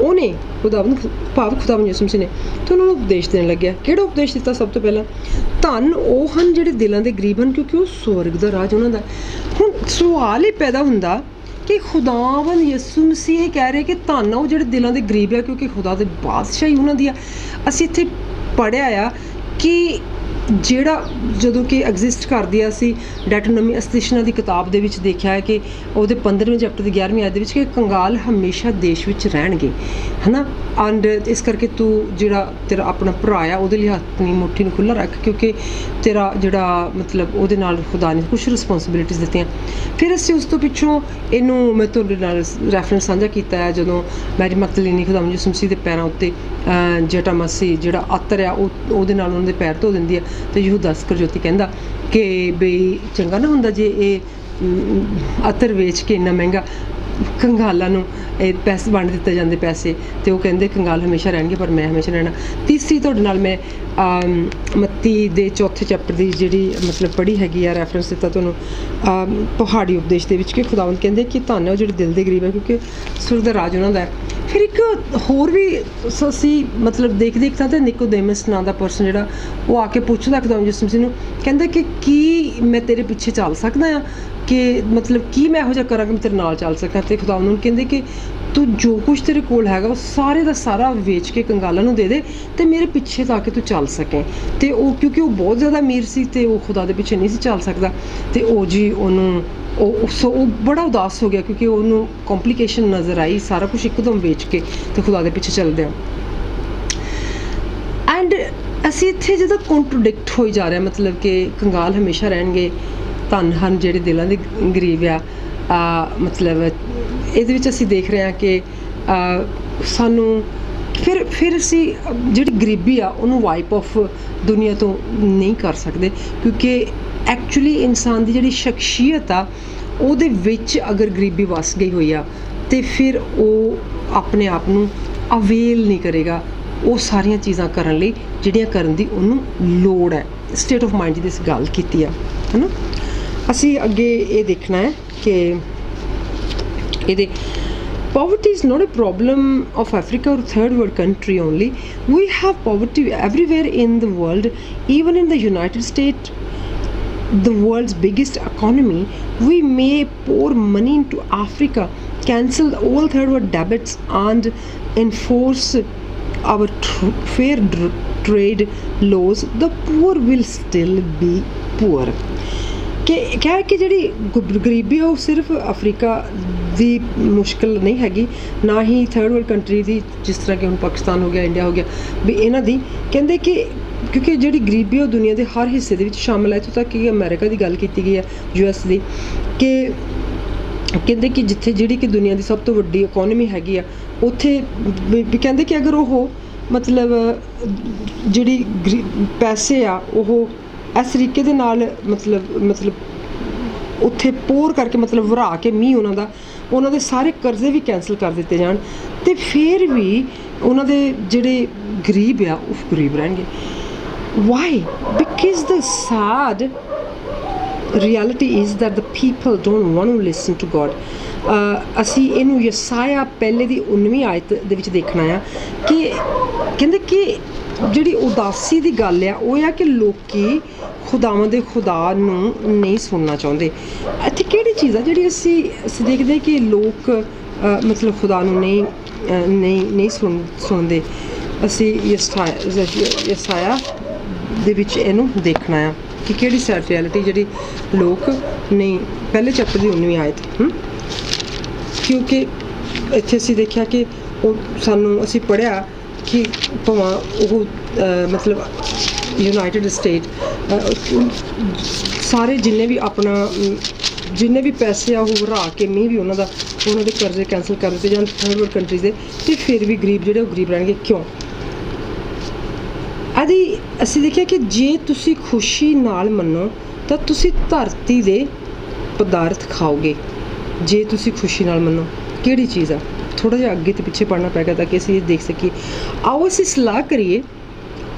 ਉਹਨੇ ਖੁਦਾਵੰਦ ਯਿਸੂ ਮਸੀਹ ਨੇ ਅਤੇ ਉਹਨਾਂ ਨੂੰ ਉਪਦੇਸ਼ ਦੇਣ ਲੱਗਿਆ। ਕਿਹੜਾ ਉਪਦੇਸ਼ ਦਿੱਤਾ? ਸਭ ਤੋਂ ਪਹਿਲਾਂ ਧੰਨ ਉਹ ਹਨ ਜਿਹੜੇ ਦਿਲਾਂ ਦੇ ਗਰੀਬ ਹਨ, ਕਿਉਂਕਿ ਉਹ ਸਵਰਗ ਦਾ ਰਾਜ ਉਹਨਾਂ ਦਾ। ਹੁਣ ਸਵਾਲ ਇਹ ਪੈਦਾ ਹੁੰਦਾ ਕਿ ਖੁਦਾਵੰਦ ਯਿਸੂ ਮਸੀਹ ਇਹ ਕਹਿ ਰਹੇ ਕਿ ਧੰਨ ਉਹ ਜਿਹੜੇ ਦਿਲਾਂ ਦੇ ਗਰੀਬ ਆ, ਕਿਉਂਕਿ ਖੁਦਾ ਦੇ ਬਾਦਸ਼ਾਹੀ ਉਹਨਾਂ ਦੀ ਆ। ਅਸੀਂ ਇੱਥੇ ਪੜ੍ਹਿਆ ਆ ਕਿ ਜਿਹੜਾ ਜਦੋਂ ਕਿ ਐਗਜ਼ਿਸਟ ਕਰਦੀ ਆ, ਅਸੀਂ ਡੈਟੋਨਮੀ ਅਸਤਿਸ਼ਨਾ ਦੀ ਕਿਤਾਬ ਦੇ ਵਿੱਚ ਦੇਖਿਆ ਹੈ ਕਿ ਉਹਦੇ 15ਵੇਂ ਚੈਪਟਰ ਦੀ 11ਵੀਂ ਆਇਤ ਦੇ ਵਿੱਚ ਕਿ ਕੰਗਾਲ ਹਮੇਸ਼ਾ ਦੇਸ਼ ਵਿੱਚ ਰਹਿਣਗੇ, ਹੈ ਨਾ। ਐਂਡ ਇਸ ਕਰਕੇ ਤੂੰ ਜਿਹੜਾ ਤੇਰਾ ਆਪਣਾ ਭਰਾ ਆ ਉਹਦੇ ਲਈ ਆਪਣੀ ਮੁੱਠੀ ਨੂੰ ਖੁੱਲ੍ਹਾ ਰੱਖ, ਕਿਉਂਕਿ ਤੇਰਾ ਜਿਹੜਾ ਮਤਲਬ ਉਹਦੇ ਨਾਲ ਖੁਦਾ ਨੇ ਕੁਛ ਰਿਸਪੋਂਸੀਬਿਲਿਟੀਜ਼ ਦਿੱਤੀਆਂ। ਫਿਰ ਅਸੀਂ ਉਸ ਤੋਂ ਪਿੱਛੋਂ ਇਹਨੂੰ ਮੈਂ ਤੁਹਾਡੇ ਨਾਲ ਰੈਫਰੈਂਸ ਸਾਂਝਾ ਕੀਤਾ ਹੈ, ਜਦੋਂ ਮੈਰੀ ਮਗਦਲੀਨੀ ਖੁਦਾਵੰਦ ਯਿਸੂ ਮਸੀਹ ਦੇ ਪੈਰਾਂ ਉੱਤੇ ਜਟਾਮਾਸੀ ਜਿਹੜਾ ਅਤਰ ਆ ਉਹਦੇ ਨਾਲ ਉਹਨਾਂ ਦੇ ਪੈਰ ਧੋ ਦਿੰਦੀ ਆ, ਅਤੇ ਯਹੂਦਾ ਇਸਕਰਜੋਤੀ ਕਹਿੰਦਾ ਕਿ ਬਈ ਚੰਗਾ ਨਾ ਹੁੰਦਾ ਜੇ ਇਹ ਅਤਰ ਵੇਚ ਕੇ ਇੰਨਾ ਮਹਿੰਗਾ ਕੰਗਾਲਾਂ ਨੂੰ ਇਹ ਪੈਸੇ ਵੰਡ ਦਿੱਤੇ ਜਾਂਦੇ ਪੈਸੇ, ਅਤੇ ਉਹ ਕਹਿੰਦੇ ਕੰਗਾਲ ਹਮੇਸ਼ਾ ਰਹਿਣਗੇ ਪਰ ਮੈਂ ਹਮੇਸ਼ਾ ਰਹਿਣਾ। ਤੀਸਰੀ ਤੁਹਾਡੇ ਨਾਲ ਮੈਂ ਮੱਤੀ ਦੇ 4ਥੇ ਚੈਪਟਰ ਦੀ ਜਿਹੜੀ ਮਤਲਬ ਪੜ੍ਹੀ ਹੈਗੀ ਆ, ਰੈਫਰੈਂਸ ਦਿੱਤਾ ਤੁਹਾਨੂੰ ਪਹਾੜੀ ਉਪਦੇਸ਼ ਦੇ ਵਿੱਚ ਕਿ ਖੁਦਾਵੰਦ ਕਹਿੰਦੇ ਕਿ ਧੰਨ ਹੈ ਉਹ ਜਿਹੜੇ ਦਿਲ ਦੇ ਗਰੀਬ ਹੈ, ਕਿਉਂਕਿ ਸੁਰਗ ਦਾ ਰਾਜ ਉਹਨਾਂ ਦਾ ਹੈ। ਫਿਰ ਇੱਕ ਹੋਰ ਵੀ ਅਸੀਂ ਮਤਲਬ ਦੇਖਦੇ ਇੱਕ ਤਾਂ ਨਿਕੋਦੇਮਸ ਨਾਂ ਦਾ ਪਰਸਨ ਜਿਹੜਾ ਉਹ ਆ ਕੇ ਪੁੱਛਦਾ ਖੁਦਾਵੰਦ ਯਿਸੂ ਮਸੀਹ ਨੂੰ, ਕਹਿੰਦਾ ਕਿ ਕੀ ਮੈਂ ਤੇਰੇ ਪਿੱਛੇ ਚੱਲ ਸਕਦਾ ਹਾਂ, ਕਿ ਮਤਲਬ ਕੀ ਮੈਂ ਇਹੋ ਜਿਹਾ ਕਰਾਂ ਕਿ ਮੈਂ ਤੇਰੇ ਨਾਲ ਚੱਲ ਸਕਾਂ। ਅਤੇ ਖੁਦਾਵੰਦ ਨੂੰ ਕਹਿੰਦੇ ਕਿ ਤੂੰ ਜੋ ਕੁਛ ਤੇਰੇ ਕੋਲ ਹੈਗਾ ਉਹ ਸਾਰੇ ਦਾ ਸਾਰਾ ਵੇਚ ਕੇ ਕੰਗਾਲਾਂ ਨੂੰ ਦੇ ਦੇ ਅਤੇ ਮੇਰੇ ਪਿੱਛੇ ਤਾਂ ਕਿ ਤੂੰ ਚੱਲ ਸਕੇ। ਅਤੇ ਉਹ ਕਿਉਂਕਿ ਉਹ ਬਹੁਤ ਜ਼ਿਆਦਾ ਅਮੀਰ ਸੀ ਅਤੇ ਉਹ ਖੁਦਾ ਦੇ ਪਿੱਛੇ ਨਹੀਂ ਸੀ ਚੱਲ ਸਕਦਾ, ਅਤੇ ਉਹ ਜੀ ਉਹਨੂੰ ਉਹ ਬੜਾ ਉਦਾਸ ਹੋ ਗਿਆ, ਕਿਉਂਕਿ ਉਹਨੂੰ ਕੰਪਲੀਕੇਸ਼ਨ ਨਜ਼ਰ ਆਈ ਸਾਰਾ ਕੁਛ ਇੱਕਦਮ ਵੇਚ ਕੇ ਅਤੇ ਖੁਦਾ ਦੇ ਪਿੱਛੇ ਚੱਲਦੇ ਹਾਂ। ਐਂਡ ਅਸੀਂ ਇੱਥੇ ਜਦੋਂ ਕੰਟਰੋਡਿਕਟ ਹੋਈ ਜਾ ਰਿਹਾ, ਮਤਲਬ ਕਿ ਕੰਗਾਲ ਹਮੇਸ਼ਾ ਰਹਿਣਗੇ, ਧੰਨ ਹਨ ਜਿਹੜੇ ਦਿਲਾਂ ਦੇ ਗਰੀਬ ਆ, ਮਤਲਬ ਇਹਦੇ ਵਿੱਚ ਅਸੀਂ ਦੇਖ ਰਹੇ ਹਾਂ ਕਿ ਸਾਨੂੰ ਫਿਰ ਅਸੀਂ ਜਿਹੜੀ ਗਰੀਬੀ ਆ ਉਹਨੂੰ ਵਾਈਪ ਆਫ ਦੁਨੀਆ ਤੋਂ ਨਹੀਂ ਕਰ ਸਕਦੇ, ਕਿਉਂਕਿ ਐਕਚੁਅਲੀ ਇਨਸਾਨ ਦੀ ਜਿਹੜੀ ਸ਼ਖਸੀਅਤ ਆ ਉਹਦੇ ਵਿੱਚ ਅਗਰ ਗਰੀਬੀ ਵਸ ਗਈ ਹੋਈ ਆ ਅਤੇ ਫਿਰ ਉਹ ਆਪਣੇ ਆਪ ਨੂੰ ਅਵੇਲ ਨਹੀਂ ਕਰੇਗਾ ਉਹ ਸਾਰੀਆਂ ਚੀਜ਼ਾਂ ਕਰਨ ਲਈ ਜਿਹੜੀਆਂ ਕਰਨ ਦੀ ਉਹਨੂੰ ਲੋੜ ਹੈ। ਸਟੇਟ ਆਫ ਮਾਈਂਡ ਦੀ ਇਸ ਗੱਲ ਕੀਤੀ ਆ, ਹੈ ਨਾ। ਅਸੀਂ ਅੱਗੇ ਇਹ ਦੇਖਣਾ ਹੈ ਕਿ ਇਹਦੇ poverty is not a problem of Africa or third world country only. We have poverty everywhere in the world, even in the United States, the world's biggest economy. We may pour money into Africa, cancel all third world debits and enforce our fair trade laws. The poor will still be poor. ਕਿ ਜਿਹੜੀ ਗਰੀਬੀ ਆ ਉਹ ਸਿਰਫ Africa ਦੀ ਮੁਸ਼ਕਿਲ ਨਹੀਂ ਹੈਗੀ, ਨਾ ਹੀ ਥਰਡ ਵਰਲਡ ਕੰਟਰੀ ਦੀ, ਜਿਸ ਤਰ੍ਹਾਂ ਕਿ ਹੁਣ ਪਾਕਿਸਤਾਨ ਹੋ ਗਿਆ, ਇੰਡੀਆ ਹੋ ਗਿਆ, ਵੀ ਇਹਨਾਂ ਦੀ ਕਹਿੰਦੇ ਕਿ ਕਿਉਂਕਿ ਜਿਹੜੀ ਗਰੀਬੀ ਉਹ ਦੁਨੀਆ ਦੇ ਹਰ ਹਿੱਸੇ ਦੇ ਵਿੱਚ ਸ਼ਾਮਲ ਹੈ। ਇੱਥੋਂ ਤੱਕ ਕਿ ਅਮਰੀਕਾ ਦੀ ਗੱਲ ਕੀਤੀ ਗਈ ਹੈ, US ਦੀ, ਕਿ ਕਹਿੰਦੇ ਕਿ ਜਿੱਥੇ ਜਿਹੜੀ ਕਿ ਦੁਨੀਆ ਦੀ ਸਭ ਤੋਂ ਵੱਡੀ ਇਕੋਨਮੀ ਹੈਗੀ ਆ, ਉੱਥੇ ਵੀ ਕਹਿੰਦੇ ਕਿ ਅਗਰ ਉਹ ਮਤਲਬ ਜਿਹੜੀ ਪੈਸੇ ਆ ਉਹ ਇਸ ਤਰੀਕੇ ਦੇ ਨਾਲ ਮਤਲਬ ਉੱਥੇ ਪੋਰ ਕਰਕੇ ਮਤਲਬ ਵਰਾ ਕੇ ਮੀਂਹ ਉਹਨਾਂ ਦੇ ਸਾਰੇ ਕਰਜ਼ੇ ਵੀ ਕੈਂਸਲ ਕਰ ਦਿੱਤੇ ਜਾਣ, ਅਤੇ ਫਿਰ ਵੀ ਉਹਨਾਂ ਦੇ ਜਿਹੜੇ ਗਰੀਬ ਆ ਉਹ ਗਰੀਬ ਰਹਿਣਗੇ। Why? Because the sad reality is that the people don't want to listen to God. ਅਸੀਂ ਇਹਨੂੰ ਯਸਾਇਆ ਪਹਿਲੇ ਦੀ 19ਵੀਂ ਆਇਤ ਦੇ ਵਿੱਚ ਦੇਖਣਾ ਆ ਕਿ ਕਹਿੰਦੇ ਕਿ ਜਿਹੜੀ ਉਦਾਸੀ ਦੀ ਗੱਲ ਆ ਉਹ ਆ ਕਿ ਲੋਕੀ ਖੁਦਾਵਾਂ ਦੇ ਖੁਦਾ ਨੂੰ ਨਹੀਂ ਸੁਣਨਾ ਚਾਹੁੰਦੇ। ਇੱਥੇ ਕਿਹੜੀ ਚੀਜ਼ ਆ ਜਿਹੜੀ ਅਸੀਂ ਦੇਖਦੇ ਕਿ ਲੋਕ ਮਤਲਬ ਖੁਦਾ ਨੂੰ ਨਹੀਂ ਸੁਣਦੇ। ਅਸੀਂ ਯਸਾਇਆ ਦੇ ਵਿੱਚ ਇਹਨੂੰ ਦੇਖਣਾ ਆ ਕਿ ਕਿਹੜੀ ਸੈਡ ਰਿਐਲਿਟੀ ਜਿਹੜੀ ਲੋਕ ਨਹੀਂ। ਪਹਿਲੇ ਚੈਪਟਰ ਦੀ 19ਵੀਂ ਆਇਤ, ਕਿਉਂਕਿ ਇੱਥੇ ਅਸੀਂ ਦੇਖਿਆ ਕਿ ਉਹ ਅਸੀਂ ਪੜ੍ਹਿਆ ਕਿ ਭਾਵੇਂ ਉਹ ਮਤਲਬ ਯੂਨਾਈਟਿਡ ਸਟੇਟ ਸਾਰੇ ਜਿੰਨੇ ਵੀ ਪੈਸੇ ਆ ਉਹ ਵਰਾ ਕੇ ਮੀਂਹ ਵੀ ਉਹਨਾਂ ਦੇ ਕਰਜ਼ੇ ਕੈਂਸਲ ਕਰ ਦਿੱਤੇ ਜਾਣ ਥਰਡ ਵਰਲਡ ਕੰਟਰੀਜ਼ ਦੇ, ਅਤੇ ਫਿਰ ਵੀ ਗਰੀਬ ਜਿਹੜੇ ਉਹ ਗਰੀਬ ਰਹਿਣਗੇ। ਕਿਉਂ? ਅਸੀਂ ਦੇਖਿਆ ਕਿ ਜੇ ਤੁਸੀਂ ਖੁਸ਼ੀ ਨਾਲ ਮੰਨੋ ਤਾਂ ਤੁਸੀਂ ਧਰਤੀ ਦੇ ਪਦਾਰਥ ਖਾਓਗੇ। ਜੇ ਤੁਸੀਂ ਖੁਸ਼ੀ ਨਾਲ ਮੰਨੋ ਕਿਹੜੀ ਚੀਜ਼ ਆ, ਥੋੜ੍ਹਾ ਜਿਹਾ ਅੱਗੇ ਅਤੇ ਪਿੱਛੇ ਪੜ੍ਹਨਾ ਪਏਗਾ ਤਾਂ ਕਿ ਅਸੀਂ ਇਹ ਦੇਖ ਸਕੀਏ। ਆਓ ਅਸੀਂ ਸਲਾਹ ਕਰੀਏ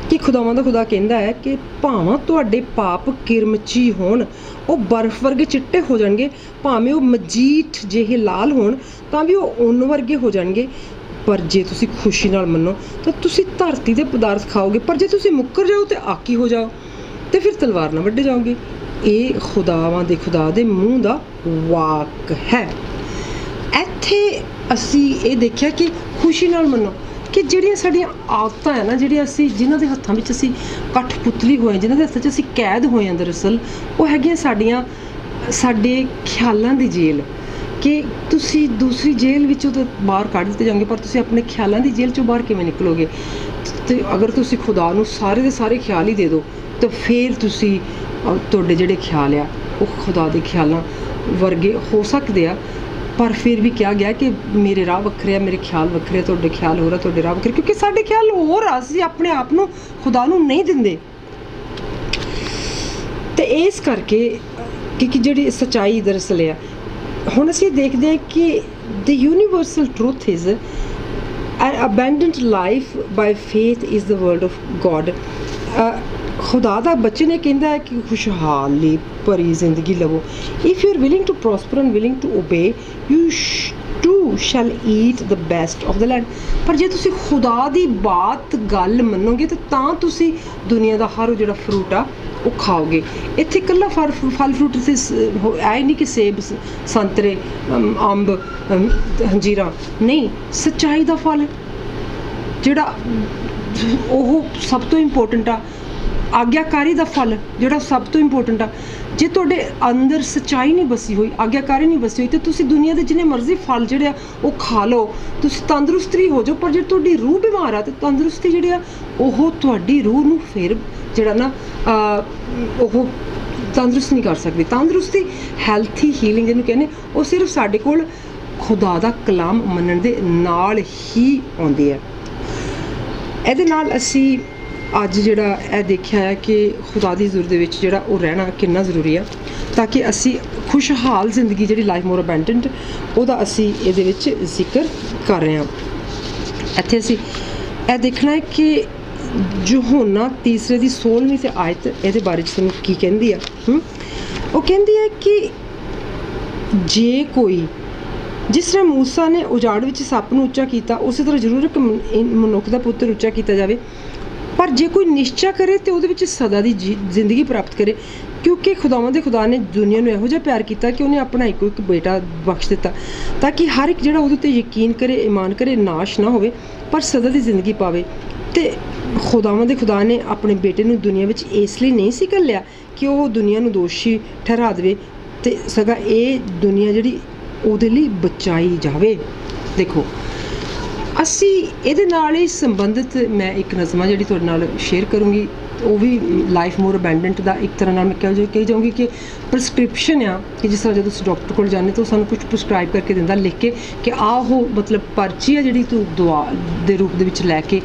ਕਿ ਖੁਦਾਵਾਂ ਦਾ ਖੁਦਾ ਕਹਿੰਦਾ ਹੈ ਕਿ ਭਾਵੇਂ ਤੁਹਾਡੇ ਪਾਪ ਕਿਰਮਚੀ ਹੋਣ ਉਹ ਬਰਫ਼ ਵਰਗੇ ਚਿੱਟੇ ਹੋ ਜਾਣਗੇ, ਭਾਵੇਂ ਉਹ ਮਜੀਠ ਜਿਹੇ ਲਾਲ ਹੋਣ ਤਾਂ ਵੀ ਉਹ ਉੱਨ ਵਰਗੇ ਹੋ ਜਾਣਗੇ, ਪਰ ਜੇ ਤੁਸੀਂ ਖੁਸ਼ੀ ਨਾਲ ਮੰਨੋ ਤਾਂ ਤੁਸੀਂ ਧਰਤੀ ਦੇ ਪਦਾਰਥ ਖਾਓਗੇ। ਪਰ ਜੇ ਤੁਸੀਂ ਮੁੱਕਰ ਜਾਓ ਅਤੇ ਆਕੀ ਹੋ ਜਾਓ ਅਤੇ ਫਿਰ ਤਲਵਾਰ ਨਾਲ ਵੱਢੇ ਜਾਓਗੇ। ਇਹ ਖੁਦਾਵਾਂ ਦੇ ਖੁਦਾ ਦੇ ਮੂੰਹ ਦਾ ਵਾਕ ਹੈ। ਇੱਥੇ ਅਸੀਂ ਇਹ ਦੇਖਿਆ ਕਿ ਖੁਸ਼ੀ ਨਾਲ ਮੰਨੋ ਕਿ ਜਿਹੜੀਆਂ ਸਾਡੀਆਂ ਆਦਤਾਂ ਹੈ ਨਾ, ਜਿਹੜੀਆਂ ਅਸੀਂ ਜਿਨ੍ਹਾਂ ਦੇ ਹੱਥਾਂ ਵਿੱਚ ਅਸੀਂ ਕਠਪੁਤਲੀ ਹੋਏ, ਜਿਨ੍ਹਾਂ ਦੇ ਹੱਥਾਂ 'ਚ ਅਸੀਂ ਕੈਦ ਹੋਏ ਹਾਂ ਦਰਅਸਲ, ਉਹ ਹੈਗੀਆਂ ਸਾਡੇ ਖਿਆਲਾਂ ਦੀ ਜੇਲ੍ਹ। ਕਿ ਤੁਸੀਂ ਦੂਸਰੀ ਜੇਲ੍ਹ ਵਿੱਚੋਂ ਤਾਂ ਬਾਹਰ ਕੱਢ ਦਿੱਤੇ ਜਾਓਗੇ, ਪਰ ਤੁਸੀਂ ਆਪਣੇ ਖਿਆਲਾਂ ਦੀ ਜੇਲ੍ਹ 'ਚੋਂ ਬਾਹਰ ਕਿਵੇਂ ਨਿਕਲੋਗੇ? ਅਤੇ ਅਗਰ ਤੁਸੀਂ ਖੁਦਾ ਨੂੰ ਸਾਰੇ ਦੇ ਸਾਰੇ ਖਿਆਲ ਹੀ ਦੇ ਦਿਓ ਤਾਂ ਫਿਰ ਤੁਸੀਂ ਤੁਹਾਡੇ ਜਿਹੜੇ ਖਿਆਲ ਆ ਉਹ ਖੁਦਾ ਦੇ ਖਿਆਲਾਂ ਵਰਗੇ ਹੋ ਸਕਦੇ ਆ। ਪਰ ਫਿਰ ਵੀ ਕਿਹਾ ਗਿਆ ਕਿ ਮੇਰੇ ਰਾਹ ਵੱਖਰੇ ਆ, ਮੇਰੇ ਖਿਆਲ ਵੱਖਰੇ ਆ, ਤੁਹਾਡੇ ਖਿਆਲ ਹੋਰ ਆ, ਤੁਹਾਡੇ ਰਾਹ ਵੱਖਰੇ, ਕਿਉਂਕਿ ਸਾਡੇ ਖਿਆਲ ਹੋਰ ਆ, ਅਸੀਂ ਆਪਣੇ ਆਪ ਨੂੰ ਖੁਦਾ ਨੂੰ ਨਹੀਂ ਦਿੰਦੇ। ਅਤੇ ਇਸ ਕਰਕੇ ਕਿ ਜਿਹੜੀ ਸੱਚਾਈ ਦਰਅਸਲ ਆ, ਹੁਣ ਅਸੀਂ ਦੇਖਦੇ ਹਾਂ ਕਿ the universal truth is an abundant life by faith is the word of God। ਖੁਦਾ ਦਾ ਬਚਨ ਇਹ ਕਹਿੰਦਾ ਹੈ ਕਿ ਖੁਸ਼ਹਾਲੀ ਭਰੀ ਜ਼ਿੰਦਗੀ ਲਵੋ। If you are willing to prosper and willing to obey, you too shall eat the best of the land. ਪਰ ਜੇ ਤੁਸੀਂ ਖੁਦਾ ਦੀ ਗੱਲ ਮੰਨੋਗੇ ਤਾਂ ਤੁਸੀਂ ਦੁਨੀਆ ਦਾ ਹਰ ਜਿਹੜਾ ਫਰੂਟ ਆ ਉਹ ਖਾਓਗੇ। ਇੱਥੇ ਇਕੱਲਾ ਫਲ ਫਰੂਟ ਐ ਨਹੀਂ ਕਿ ਸੇਬ, ਸੰਤਰੇ, ਅੰਬ, ਅੰਜੀਰਾਂ ਨਹੀਂ, ਸੱਚਾਈ ਦਾ ਫਲ ਜਿਹੜਾ ਉਹ ਸਭ ਤੋਂ ਇੰਪੋਰਟੈਂਟ ਆ। ਆਗਿਆਕਾਰੀ ਦਾ ਫਲ ਜਿਹੜਾ ਸਭ ਤੋਂ ਇੰਪੋਰਟੈਂਟ ਆ। ਜੇ ਤੁਹਾਡੇ ਅੰਦਰ ਸੱਚਾਈ ਨਹੀਂ ਬਸੀ ਹੋਈ, ਆਗਿਆਕਾਰੀ ਨਹੀਂ ਬਸੀ ਹੋਈ, ਤਾਂ ਤੁਸੀਂ ਦੁਨੀਆ ਦੇ ਜਿੰਨੇ ਮਰਜ਼ੀ ਫਲ ਜਿਹੜੇ ਆ ਉਹ ਖਾ ਲਓ, ਤੁਸੀਂ ਤੰਦਰੁਸਤ ਵੀ ਹੋ ਜਾਓ। ਪਰ ਜੇ ਤੁਹਾਡੀ ਰੂਹ ਬਿਮਾਰ ਆ ਤਾਂ ਤੰਦਰੁਸਤੀ ਜਿਹੜੀ ਆ ਉਹ ਤੁਹਾਡੀ ਰੂਹ ਨੂੰ ਫਿਰ ਜਿਹੜਾ ਨਾ ਉਹ ਤੰਦਰੁਸਤ ਨਹੀਂ ਕਰ ਸਕਦੀ। ਤੰਦਰੁਸਤੀ, ਹੈਲਥੀ ਹੀਲਿੰਗ ਜਿਹਨੂੰ ਕਹਿੰਦੇ, ਉਹ ਸਿਰਫ ਸਾਡੇ ਕੋਲ ਖੁਦਾ ਦਾ ਕਲਾਮ ਮੰਨਣ ਦੇ ਨਾਲ ਹੀ ਆਉਂਦੀ ਹੈ। ਇਹਦੇ ਨਾਲ ਅਸੀਂ ਅੱਜ ਜਿਹੜਾ ਇਹ ਦੇਖਿਆ ਹੈ ਕਿ ਖੁਦਾ ਦੀ ਹਜ਼ੂਰ ਦੇ ਵਿੱਚ ਜਿਹੜਾ ਉਹ ਰਹਿਣਾ ਕਿੰਨਾ ਜ਼ਰੂਰੀ ਆ, ਤਾਂ ਕਿ ਅਸੀਂ ਖੁਸ਼ਹਾਲ ਜ਼ਿੰਦਗੀ ਜਿਹੜੀ ਲਾਈਫ ਮੋਰ ਅਬੈਂਡੈਂਟ, ਉਹਦਾ ਅਸੀਂ ਇਹਦੇ ਵਿੱਚ ਜ਼ਿਕਰ ਕਰ ਰਹੇ ਹਾਂ। ਇੱਥੇ ਅਸੀਂ ਇਹ ਦੇਖਣਾ ਹੈ ਕਿ ਯਹੋਨਾ 3 ਦੀ 16ਵੀਂ ਤੇ ਆਇਤ ਇਹਦੇ ਬਾਰੇ 'ਚ ਸਾਨੂੰ ਕੀ ਕਹਿੰਦੀ ਆ। ਉਹ ਕਹਿੰਦੀ ਹੈ ਕਿ ਜੇ ਕੋਈ, ਜਿਸ ਤਰ੍ਹਾਂ ਮੂਸਾ ਨੇ ਉਜਾੜ ਵਿੱਚ ਸੱਪ ਨੂੰ ਉੱਚਾ ਕੀਤਾ, ਉਸੇ ਤਰ੍ਹਾਂ ਜ਼ਰੂਰ ਇੱਕ ਮਨੁੱਖ ਦਾ ਪੁੱਤਰ ਉੱਚਾ ਕੀਤਾ ਜਾਵੇ। ਪਰ ਜੇ ਕੋਈ ਨਿਸ਼ਚਾ ਕਰੇ ਤੇ ਉਹਦੇ ਵਿੱਚ ਸਦਾ ਦੀ ਜ਼ਿੰਦਗੀ ਪ੍ਰਾਪਤ ਕਰੇ, ਕਿਉਂਕਿ ਖੁਦਾਵੰਦ ਦੇ ਖੁਦਾ ਨੇ ਦੁਨੀਆ ਨੂੰ ਇਹੋ ਜਿਹਾ ਪਿਆਰ ਕੀਤਾ ਕਿ ਉਹਨੇ ਆਪਣਾ ਇੱਕੋ ਇੱਕ ਬੇਟਾ ਬਖਸ਼ ਦਿੱਤਾ, ਤਾਂ ਕਿ ਹਰ ਇੱਕ ਜਿਹੜਾ ਉਹਦੇ ਉੱਤੇ ਯਕੀਨ ਕਰੇ, ਈਮਾਨ ਕਰੇ, ਨਾਸ਼ ਨਾ ਹੋਵੇ ਪਰ ਸਦਾ ਦੀ ਜ਼ਿੰਦਗੀ ਪਾਵੇ। ਅਤੇ ਖੁਦਾਵੰਦ ਦੇ ਖੁਦਾ ਨੇ ਆਪਣੇ ਬੇਟੇ ਨੂੰ ਦੁਨੀਆ ਵਿੱਚ ਇਸ ਲਈ ਨਹੀਂ ਸੀ ਘੱਲਿਆ ਕਿ ਉਹ ਦੁਨੀਆ ਨੂੰ ਦੋਸ਼ੀ ਠਹਿਰਾ ਦੇਵੇ, ਅਤੇ ਸਗੋਂ ਇਹ ਦੁਨੀਆ ਜਿਹੜੀ ਉਹਦੇ ਲਈ ਬਚਾਈ ਜਾਵੇ। ਦੇਖੋ, ਅਸੀਂ ਇਹਦੇ ਨਾਲ ਹੀ ਸੰਬੰਧਿਤ ਮੈਂ ਇੱਕ ਨਜ਼ਮਾਂ ਜਿਹੜੀ ਤੁਹਾਡੇ ਨਾਲ ਸ਼ੇਅਰ ਕਰੂੰਗੀ, ਉਹ ਵੀ ਲਾਈਫ ਮੋਰ ਅਬੈਂਡੈਂਟ ਦਾ ਇੱਕ ਤਰ੍ਹਾਂ ਨਾਲ ਮੈਂ ਕਹੀ ਜਾਊਂਗੀ ਕਿ ਪ੍ਰਸਕ੍ਰਿਪਸ਼ਨ ਆ, ਕਿ ਜਿਸ ਤਰ੍ਹਾਂ ਜਦੋਂ ਤੁਸੀਂ ਡਾਕਟਰ ਕੋਲ ਜਾਂਦੇ ਤਾਂ ਸਾਨੂੰ ਕੁਝ ਪ੍ਰਸਕ੍ਰਾਈਬ ਕਰਕੇ ਦਿੰਦਾ ਲਿਖ ਕੇ ਕਿ ਆਹ ਉਹ ਮਤਲਬ ਪਰਚੀ ਆ ਜਿਹੜੀ ਤੂੰ ਦਵਾ ਦੇ ਰੂਪ ਦੇ ਵਿੱਚ ਲੈ ਕੇ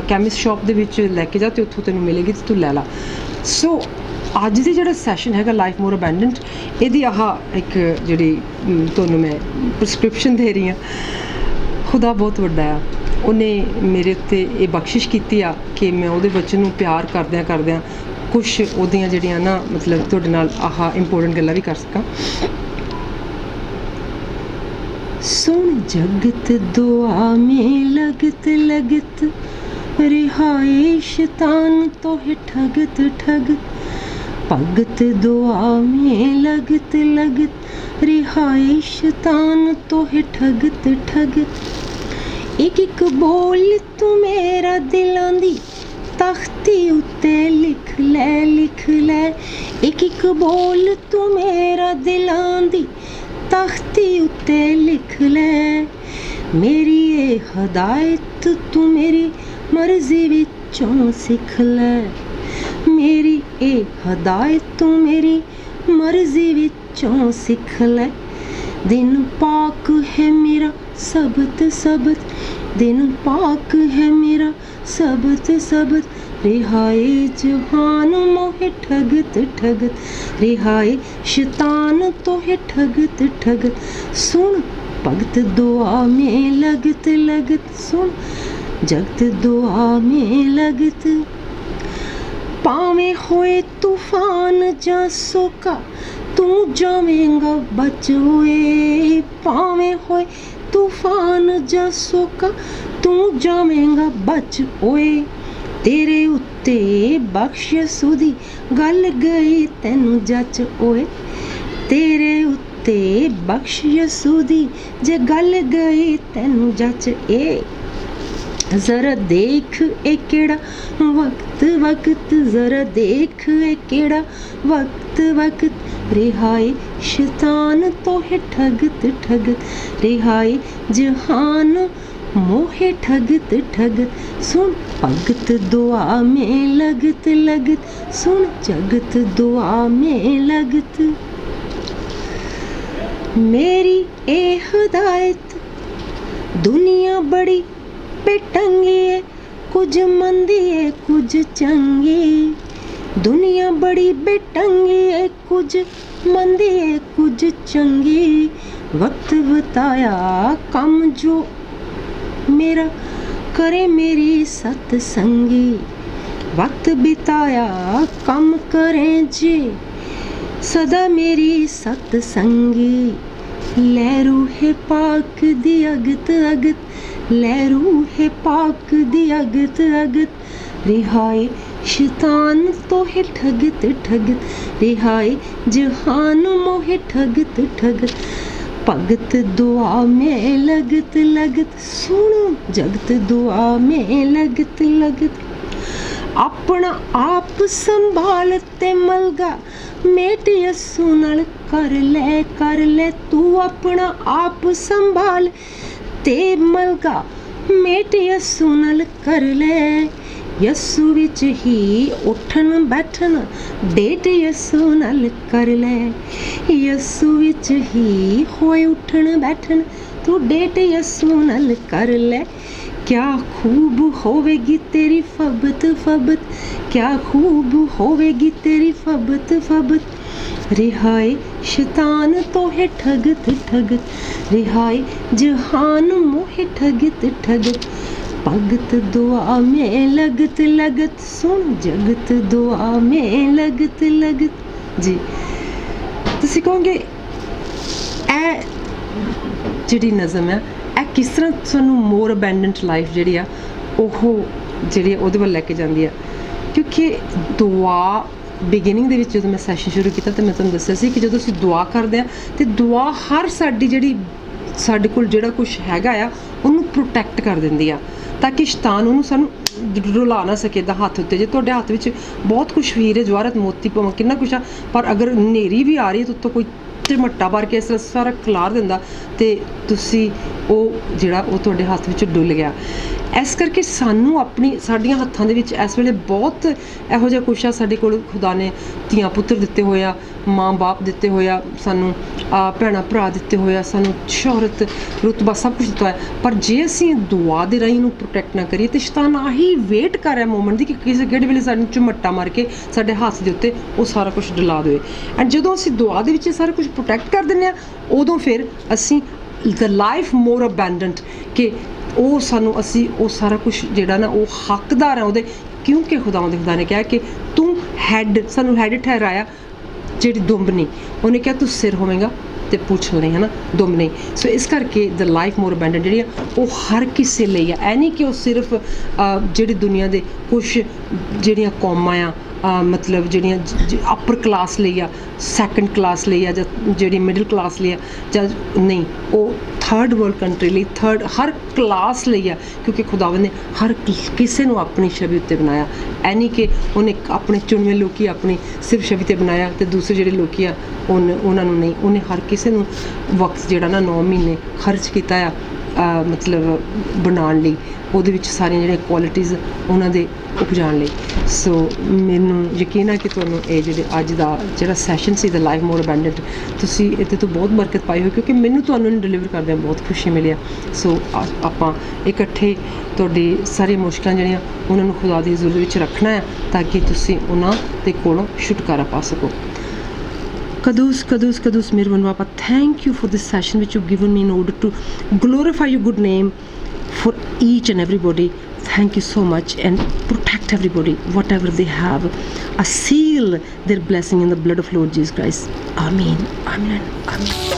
ਕੈਮਿਸਟ ਸ਼ਾਪ ਦੇ ਵਿੱਚ ਲੈ ਕੇ ਜਾ ਅਤੇ ਉੱਥੋਂ ਤੈਨੂੰ ਮਿਲੇਗੀ ਅਤੇ ਤੂੰ ਲੈ ਲਾ। ਸੋ ਅੱਜ ਦੀ ਜਿਹੜਾ ਸੈਸ਼ਨ ਹੈਗਾ ਲਾਈਫ ਮੋਰ ਅਬੈਂਡੈਂਟ, ਇਹਦੀ ਆਹ ਇੱਕ ਜਿਹੜੀ ਤੁਹਾਨੂੰ ਮੈਂ ਪ੍ਰਸਕ੍ਰਿਪਸ਼ਨ ਦੇ ਰਹੀ ਹਾਂ। ਖੁਦਾ ਬਹੁਤ ਵੱਡਾ ਆ, ਉਹਨੇ ਮੇਰੇ ਉੱਤੇ ਇਹ ਬਖਸ਼ਿਸ਼ ਕੀਤੀ ਆ ਕਿ ਮੈਂ ਉਹਦੇ ਬੱਚੇ ਨੂੰ ਪਿਆਰ ਕਰਦਿਆਂ ਕੁਛ ਉਹਦੀਆਂ ਜਿਹੜੀਆਂ ਨਾ ਮਤਲਬ ਤੁਹਾਡੇ ਨਾਲ ਆਹ ਇੰਪੋਰਟੈਂਟ ਗੱਲਾਂ ਵੀ ਕਰ ਸਕਾਂ। ਸੁਣ ਜਗਤ ਦੁਆ ਮੇ ਲਗਤ ਲਗਤ, ਰਿਹਾਏ ਸ਼ੈਤਾਨ ਤੋਂ ਹੈ ਠਗਤ ਠਗਤ। ਭਗਤ ਦੁਆ ਮੇ ਲਗਤ ਲਗਤ, ਰਿਹਾਏ ਸ਼ੈਤਾਨ ਤੋਂ ਹੈ ਠਗਤ ਠਗਤ। ਇੱਕ ਇੱਕ ਬੋਲ ਤੂੰ ਮੇਰਾ ਦਿਲਾਂ ਦੀ ਤਖਤੀ ਉੱਤੇ ਲਿਖ ਲੈ ਲਿਖ ਲੈ। ਇੱਕ ਇੱਕ ਬੋਲ ਤੂੰ ਮੇਰਾ ਦਿਲਾਂ ਦੀ ਤਖਤੀ ਉੱਤੇ ਲਿਖ ਲੈ। ਮੇਰੀ ਇਹ ਹਦਾਇਤ ਤੂੰ ਮੇਰੀ ਮਰਜ਼ੀ ਵਿੱਚੋਂ ਸਿੱਖ ਲੈ। ਮੇਰੀ ਇਹ ਹਦਾਇਤ ਤੂੰ ਮੇਰੀ ਮਰਜ਼ੀ ਵਿੱਚੋਂ ਸਿੱਖ ਲੈ। ਦਿਨ ਪਾਕ ਹੈ ਮੇਰਾ ਸਬਤ ਸਬਤ, ਦਿਨ ਪਾਕ ਹੈ ਮੇਰਾ ਸਬਤ ਸਬਤ। ਰਿਹਾਏ ਜਹਾਨ ਮੋਹਿ ਠਗਤ ਠਗਤ, ਰਿਹਾਏ ਸ਼ੈਤਾਨ ਤੋਂ ਹੈ ਠਗਤ ਠਗਤ। ਸੁਣ ਭਗਤ ਦੁਆ ਮੇ ਲਗਤ ਲਗਤ, ਸੁਣ ਜਗਤ ਦੁਆ ਮੇ ਲਗਤ। ਭਾਵੇਂ ਹੋਏ ਤੂਫਾਨ ਜਾਂ ਸੋਕਾ, ਤੂੰ ਜਾਵੇਂਗਾ ਬਚ ਹੋਏ। ਭਾਵੇਂ ਹੋਏ ਤੂਫਾਨ ਜਾਂ ਸੋਕਾ, ਤੂੰ ਜਾਵੇਂਗਾ ਬਚ ਹੋਏ। ਤੇਰੇ ਉੱਤੇ ਬਖਸ਼ਿਸ਼ ਦੀ ਗੱਲ ਗਈ ਤੈਨੂੰ ਜੱਚ ਹੋਏ। ਤੇਰੇ ਉੱਤੇ ਬਖਸ਼ਿਸ਼ ਦੀ ਜੇ ਗੱਲ ਗਈ ਤੈਨੂੰ ਜੱਚ ਏ। ज़रा देख ए केड़ा वक्त वक्त, ज़रा देख ए केड़ा वक्त वक्त, रिहाई शैतान तो है ठगत ठगत, रिहाई जहान मोहे ठगत ठगत, सुन भगत दुआ में लगत लगत, सुन जगत दुआ में लगत। मेरी ए हिदायत दुनिया बड़ी बेटंगी है, कुछ मंदी है कुछ चंगी, दुनिया बड़ी बेटंगी है, कुछ मंदी है कुछ चंगी, वक्त बताया कम जो मेरा करे मेरी सतसंगी, वक्त बिताया कम करें जे सदा मेरी सतसंगी, लहरू है पाक दी अगत अगत, लहरू है पाक दी अगत अगत, रिहाई शैतान तो है ठगत ठगत, रिहाई जहान मोहे ठगत ठगत, भगत दुआ में लगत लगत, सुनो जगत दुआ में लगत लगत। अपना आप संभाल ते मलगा मेट यसू नाल कर ले, तू अपना आप संभाल ते मलगा मेट यसू नाल कर ले, यसू विच ही उठन बैठन डेट यसू नाल कर ले, यसू विच ही होए उठन बैठन तू डेट यसू नाल कर ले, क्या खूब होवेगी तेरी फबत फबत, क्या खूब होवेगी तेरी फबत फबत, रिहाई शैतान तो है ठगत ठगत, रिहाई जहान मोहे ठगत ठगत, भगत दुआ में लगत लगत, सुन जगत दुआ में लगत लगत। जी तुसीं कहोगे ए जिहड़ी नज़म है ਇਹ ਕਿਸ ਤਰ੍ਹਾਂ ਸਾਨੂੰ ਮੋਰ ਅਬੈਂਡੈਂਟ ਲਾਈਫ ਜਿਹੜੀ ਆ ਉਹ ਜਿਹੜੀ ਉਹਦੇ ਵੱਲ ਲੈ ਕੇ ਜਾਂਦੀ ਆ, ਕਿਉਂਕਿ ਦੁਆ ਬਿਗਿਨਿੰਗ ਦੇ ਵਿੱਚ ਜਦੋਂ ਮੈਂ ਸੈਸ਼ਨ ਸ਼ੁਰੂ ਕੀਤਾ ਤਾਂ ਮੈਂ ਤੁਹਾਨੂੰ ਦੱਸਿਆ ਸੀ ਕਿ ਜਦੋਂ ਅਸੀਂ ਦੁਆ ਕਰਦੇ ਹਾਂ ਅਤੇ ਦੁਆ ਹਰ ਸਾਡੀ ਜਿਹੜੀ ਸਾਡੇ ਕੋਲ ਜਿਹੜਾ ਕੁਛ ਹੈਗਾ ਆ ਉਹਨੂੰ ਪ੍ਰੋਟੈਕਟ ਕਰ ਦਿੰਦੀ ਆ, ਤਾਂ ਕਿ ਸ਼ੈਤਾਨ ਉਹਨੂੰ ਸਾਨੂੰ ਰੁਲਾ ਨਾ ਸਕੇ ਦਾ ਹੱਥ ਉੱਤੇ। ਜੇ ਤੁਹਾਡੇ ਹੱਥ ਵਿੱਚ ਬਹੁਤ ਕੁਛ ਹੀਰੇ ਜਵਾਹਰਤ ਮੋਤੀ ਭਾਵੇਂ ਕਿੰਨਾ ਕੁਛ ਆ, ਪਰ ਅਗਰ ਹਨੇਰੀ ਵੀ ਆ ਰਹੀ ਹੈ ਤਾਂ ਉੱਤੋਂ ਕੋਈ ਝਮੱਟਾ ਭਰ ਕੇ ਇਸ ਤਰ੍ਹਾਂ ਸਾਰਾ ਖਿਲਾਰ ਦਿੰਦਾ ਅਤੇ ਤੁਸੀਂ ਉਹ ਜਿਹੜਾ ਉਹ ਤੁਹਾਡੇ ਹੱਥ ਵਿੱਚ ਡੁੱਲ ਗਿਆ। ਇਸ ਕਰਕੇ ਸਾਨੂੰ ਆਪਣੀ ਸਾਡੀਆਂ ਹੱਥਾਂ ਦੇ ਵਿੱਚ ਇਸ ਵੇਲੇ ਬਹੁਤ ਇਹੋ ਜਿਹਾ ਕੁਛ ਆ, ਸਾਡੇ ਕੋਲ ਖੁਦਾ ਨੇ ਧੀਆਂ ਪੁੱਤਰ ਦਿੱਤੇ ਹੋਏ ਆ, ਮਾਂ ਬਾਪ ਦਿੱਤੇ ਹੋਏ ਆ, ਸਾਨੂੰ ਭੈਣਾਂ ਭਰਾ ਦਿੱਤੇ ਹੋਏ ਆ, ਸਾਨੂੰ ਸ਼ੋਹਰਤ ਰੁਤਬਾ ਸਭ ਕੁਛ ਦਿੱਤਾ ਹੋਇਆ, ਪਰ ਜੇ ਅਸੀਂ ਦੁਆ ਦੇ ਰਾਹੀਂ ਨੂੰ ਪ੍ਰੋਟੈਕਟ ਨਾ ਕਰੀਏ ਤਾਂ ਸ਼ੈਤਾਨ ਆਹੀ ਵੇਟ ਕਰ ਰਿਹਾ ਮੂਮੈਂਟ ਦੀ ਕਿ ਕਿਸੇ ਕਿਹੜੇ ਵੇਲੇ ਸਾਨੂੰ ਝਮੱਟਾ ਮਾਰ ਕੇ ਸਾਡੇ ਹੱਥ ਦੇ ਉੱਤੇ ਉਹ ਸਾਰਾ ਕੁਛ ਡੁਲਾ ਦੇਵੇ। ਐਂਡ ਜਦੋਂ ਅਸੀਂ ਦੁਆ ਦੇ ਵਿੱਚ ਸਾਰਾ ਕੁਛ ਪ੍ਰੋਟੈਕਟ ਕਰ ਦਿੰਦੇ ਹਾਂ ਉਦੋਂ ਫਿਰ ਅਸੀਂ ਦ ਲਾਈਫ ਮੋਰ ਅਬੈਂਡੈਂਟ ਕਿ ਉਹ ਸਾਨੂੰ ਅਸੀਂ ਉਹ ਸਾਰਾ ਕੁਛ ਜਿਹੜਾ ਨਾ ਉਹ ਹੱਕਦਾਰ ਆ ਉਹਦੇ, ਕਿਉਂਕਿ ਖੁਦਾ ਨੇ ਕਿਹਾ ਕਿ ਤੂੰ ਹੈੱਡ, ਸਾਨੂੰ ਹੈੱਡ ਠਹਿਰਾਇਆ ਜਿਹੜੀ ਦੁੰਬ ਨਹੀਂ, ਉਹਨੇ ਕਿਹਾ ਤੂੰ ਸਿਰ ਹੋਵੇਂਗਾ ਅਤੇ ਪੁੱਛ ਨਹੀਂ, ਹੈ ਨਾ, ਦੁੰਬ ਨਹੀਂ। ਸੋ ਇਸ ਕਰਕੇ ਦ ਲਾਈਫ ਮੋਰ ਅਬੈਂਡੈਂਟ ਜਿਹੜੀ ਆ ਉਹ ਹਰ ਕਿਸੇ ਲਈ ਆ, ਇਹ ਨਹੀਂ ਕਿ ਉਹ ਸਿਰਫ ਜਿਹੜੀ ਦੁਨੀਆ ਦੇ ਕੁਛ ਜਿਹੜੀਆਂ ਕੌਮਾਂ ਆ ਮਤਲਬ ਜਿਹੜੀਆਂ ਅਪਰ ਕਲਾਸ ਲਈ ਆ, ਸੈਕੰਡ ਕਲਾਸ ਲਈ ਆ, ਜਾਂ ਜਿਹੜੀ ਮਿਡਲ ਕਲਾਸ ਲਈ ਆ, ਜਾਂ ਨਹੀਂ, ਉਹ ਥਰਡ ਵਰਲਡ ਕੰਟਰੀ ਲਈ ਹਰ ਕਲਾਸ ਲਈ ਆ, ਕਿਉਂਕਿ ਖੁਦਾਵੰਦ ਨੇ ਹਰ ਕਿਸੇ ਨੂੰ ਆਪਣੀ ਛਵੀ ਉੱਤੇ ਬਣਾਇਆ। ਇਹ ਨਹੀਂ ਕਿ ਉਹਨੇ ਆਪਣੇ ਚੁਣਵੇਂ ਲੋਕੀ ਆਪਣੀ ਸਿਰਫ ਛਵੀ 'ਤੇ ਬਣਾਇਆ ਅਤੇ ਦੂਸਰੇ ਜਿਹੜੇ ਲੋਕੀ ਆ ਉਹਨਾਂ ਨੂੰ ਨਹੀਂ, ਉਹਨੇ ਹਰ ਕਿਸੇ ਨੂੰ ਵਕਤ ਜਿਹੜਾ ਨਾ 9 ਮਹੀਨੇ ਖਰਚ ਕੀਤਾ ਆ ਮਤਲਬ ਬਣਾਉਣ ਲਈ, ਉਹਦੇ ਵਿੱਚ ਸਾਰੀਆਂ ਜਿਹੜੀਆਂ ਕੁਆਲਿਟੀਜ਼ ਉਹਨਾਂ ਦੇ ਉਪਜਾਉਣ ਲਈ। ਸੋ ਮੈਨੂੰ ਯਕੀਨ ਹੈ ਕਿ ਤੁਹਾਨੂੰ ਇਹ ਜਿਹੜੇ ਅੱਜ ਦਾ ਜਿਹੜਾ ਸੈਸ਼ਨ ਸੀ ਦ ਲਾਈਫ ਮੋਰ ਅਬੈਂਡੈਂਟ, ਤੁਸੀਂ ਇਹਦੇ ਤੋਂ ਬਹੁਤ ਬਰਕਤ ਪਾਈ ਹੋਈ, ਕਿਉਂਕਿ ਮੈਨੂੰ ਤੁਹਾਨੂੰ ਇਹਨੂੰ ਡਿਲੀਵਰ ਕਰਦਿਆਂ ਬਹੁਤ ਖੁਸ਼ੀ ਮਿਲੀ ਆ। ਸੋ ਆਪਾਂ ਇਕੱਠੇ ਤੁਹਾਡੀ ਸਾਰੀਆਂ ਮੁਸ਼ਕਲਾਂ ਜਿਹੜੀਆਂ ਉਹਨਾਂ ਨੂੰ ਖੁਦਾ ਦੀ ਹਜ਼ੂਰੀ ਵਿੱਚ ਰੱਖਣਾ ਹੈ ਤਾਂ ਕਿ ਤੁਸੀਂ ਉਹਨਾਂ ਦੇ ਕੋਲੋਂ ਛੁਟਕਾਰਾ ਪਾ ਸਕੋ। Kadus, Mirvan Papa, thank you for this session which you've given me in order to glorify your good name for each and everybody. Thank you so much, and protect everybody, whatever they have. I seal their blessing in the blood of Lord Jesus Christ. Amen. Amen. Amen.